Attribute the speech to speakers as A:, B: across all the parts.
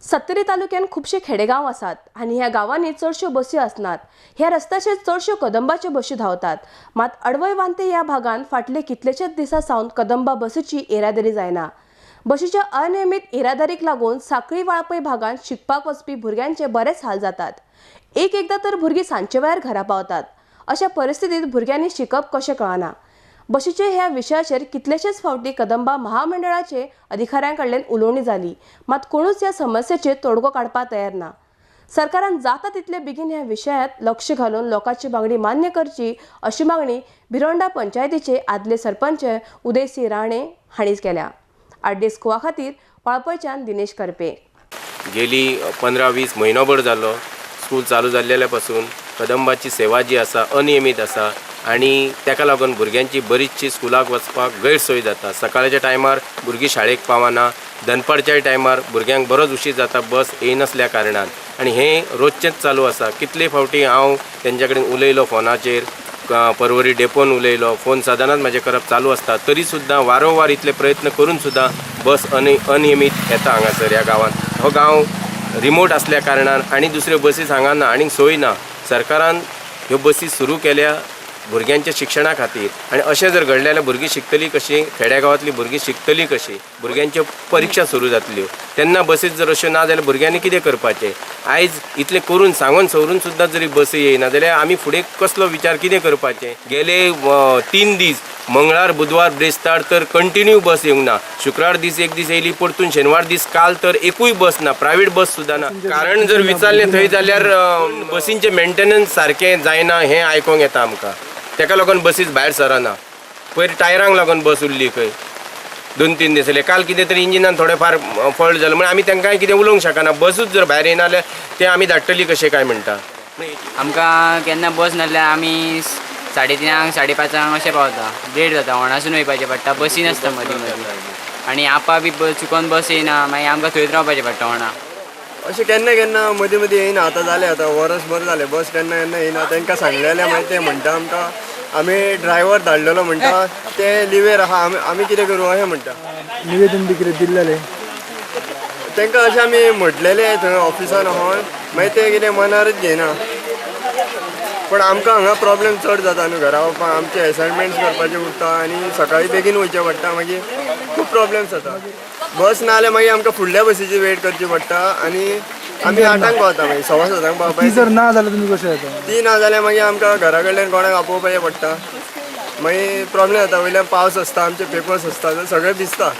A: सत्तरी तालुक्यात खूपशे खेडेगाव आसात आणि ह्या गावांनी चडश्यो बसी असनात। ह्या रस्त्याचेर चडश्यो कदंबाच्यो बसी धावतात। मात अडवय वांते ह्या भागात फाटले कितलेशेच दिसा सावन कदंबा बसीची येरादारी जायना। बसीच्या अनियमित येरादारीक लागून साखळी वाळपय भागात शिकपाक वचपी भुरग्यांचे बरेच हाल जातात। एकदा तर भुरगीं सांचे वेळार घरा पावतात। अशा परिस्थितीत भुरग्यांनी शिकप कशें कळना। बसीचे ह्या विशयाचेर कितलेशेच फावटी कदंबा महामंडळाचे अधिकाऱ्यांकडल्यान उलोवणी जाली, मात कोणूच ह्या समस्येचेर तोडगो काडपाक तयार ना। सरकारान जाता तितले बेगीन ह्या विशयात लक्ष घालून लोकांची मागणी मान्य करची अशी मागणी भिरोंडा पंचायतीचे आदले सरपंच उदयसिंह राणे हांणीच केल्या। आरडीएस गोवा खातीर वाळपयच्यान दिनेश करपे।
B: गेली 15-20 म्हयनोभर जालो स्कूल चालू जाल्ल्या पासून कदंबाची सेवा जी आसा अनियमीत आसा आणि ताका लागून भुरग्यांची बरीचशी स्कुलाक वचपाक गैरसोय जाता। सकाळच्या टायमार भुरगीं शाळेक पावना, दनपारच्या टायमार भुरग्यांक बरोच उशीर जाता बस येयनासल्या कारणान, आणि हे रोजचेंच चालू आसा। कितले फावटी हांव तेंच्या कडेन उलयलो फोनाचेर, परवरी डेपोन उलयलो, फोन सदांच म्हाजे करप चालू आसता, तरी सुद्दां वारंवार इतले प्रयत्न करून सुद्दां बस अनियमीत येता हांगासर ह्या गांवांत। हो गांव रिमोट असल्या कारणान आनी दुसऱ्यो बसीस हांगा ना आनी सोय ना। सरकारान ह्यो बसी सुरू केल्या भुरग्यांच्या शिक्षणा खातीर, आणि अशें जर घडलें जाल्यार भुरगीं शिकतलीं कशीं, खेड्यागांवांतलीं भुरगीं शिकतलीं कशीं, भुरग्यांच्यो परीक्षा सुरू जातल्यो तेन्ना बसीस जर अश्यो ना जाल्यार भुरग्यांनी कितें करपाचें। आयज इतलें करून सांगून सवरून सुद्दां जरी बसी येयना जाल्यार आमी फुडें कसलो विचार कितें करपाचें। गेले 3 दीस मंगळार बुधवार ब्रेस्तार तर कंटिन्यू बस येवंक ना। शुक्रार दीस एक दीस येयली, परतून शेनवार दीस काल तर एकूय बस ना, प्रायवेट बस सुद्दां ना। कारण जर विचारलें थंय जाल्यार बसींचे मेंटेनन्स सारकें जायना हें आयकोंक येता आमकां। ताका लागून बसीस भायर सरना। पयर टायरांक लागून बस उरली खंय 2-3 दीस जाले, काल कितें तरी इंजिनान थोडें फार फॉल्ट जालो म्हण आमी तांकां कितें उलोवंक शकना। बसूच जर भायर येना जाल्यार ते आमी धाडटली कशें काय म्हणटा।
C: आमकां केन्ना बस नासल्यार आमी 3:30 5:30 अशें पावता। लेट जाता, होणासून वयपाचें पडटा, बसी नासता मदीं आनी आपा बी चुकोन बस येयना, मागीर आमकां थंयच रावपाचें पडटा होणा।
D: अशें केन्ना केन्ना मदीं मदीं येयना, आतां जालें आतां वर्सभर जालें बस केन्ना केन्ना येयना। तांकां सांगलेलें मागीर ते म्हणटा आमकां आमी ड्रायव्हर धाडलेलो म्हणटा ते लिवेर आहा, आमी कितें करूं अशें म्हणटा।
E: निवेदन बी कितें दिल्लेलें
D: तांकां अशें आमी म्हटलेलें थंय ऑफिसान होय, मागीर ते कितें मनारच घेयना। पण आमकां हांगा प्रॉब्लेम चड जाता न्हू, घरा वचपाक आमचे असायनमेंट्स करपाचें उरता आनी सकाळीं बेगीन वयचें पडटा, मागीर खूब प्रॉब्लेम्स जाता। बस ना जाल्यार मागीर आमकां फुडल्या बसीची वेट करची पडटा आनी आमी 8:00 पावता, मागीर 7:15 पावपाक।
E: जर ना जाल्यार तुमी कशें येता?
D: ती ना जाल्यार मागीर आमकां घरा कडल्यान कोणाक आपोवपाचें पडटा, मागीर प्रॉब्लेम जाता। वयल्यान पावस आसता, आमचे पेपर्स आसता, सगळें भिजता।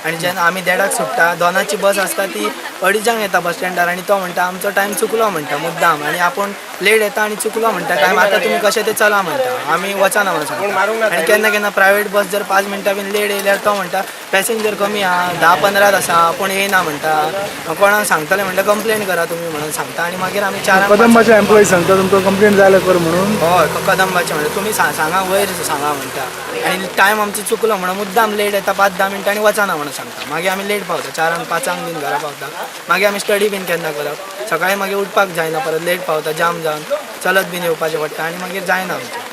F: आणि जेन्ना आमी 1:30 सुट्टा, 2ची बस आसता ती 2:30 येता बस स्टँडार, आणि तो म्हणटा आमचो टायम चुकलो म्हणटा मुद्दाम, आणि आपण लेट येता आणि चुकलो म्हणटा टायम, आता तुम्ही कशें ते चला म्हणटा, आमी वचना म्हणून सांगता। आणि केन्ना केन्ना प्रायवेट बस जर 5 मिनटां बीन लेट येयल्यार तो म्हणटा पॅसेंजर कमी आहा, 10-15 आसा पूण येयना म्हणटा, कोणाक सांगतले म्हणटा कंप्लेन करा तुम्ही म्हणून सांगता। आणि मागीर आमी 4
E: कदंबाचे एम्प्लॉई सांगता तुमकां कंप्लेंट जाल्यार कर म्हणून।
F: हय, कदंबाचे म्हणटा तुमी सांगा वयर सांगा म्हणटा, आणि टायम आमचो चुकलो म्हणून मुद्दाम लेट येता 5-10 मिनटांनी वचना म्हणून सांगता। मागीर आमी लेट पावता, 4-5 बीन घरा पावता। मागीर आमी स्टडी बीन केन्ना करप, सकाळीं मागीर उठपाक जायना, परत लेट पावता, जाम जावन चलत बीन येवपाचें पडटा, आणि मागीर जायना आमचें।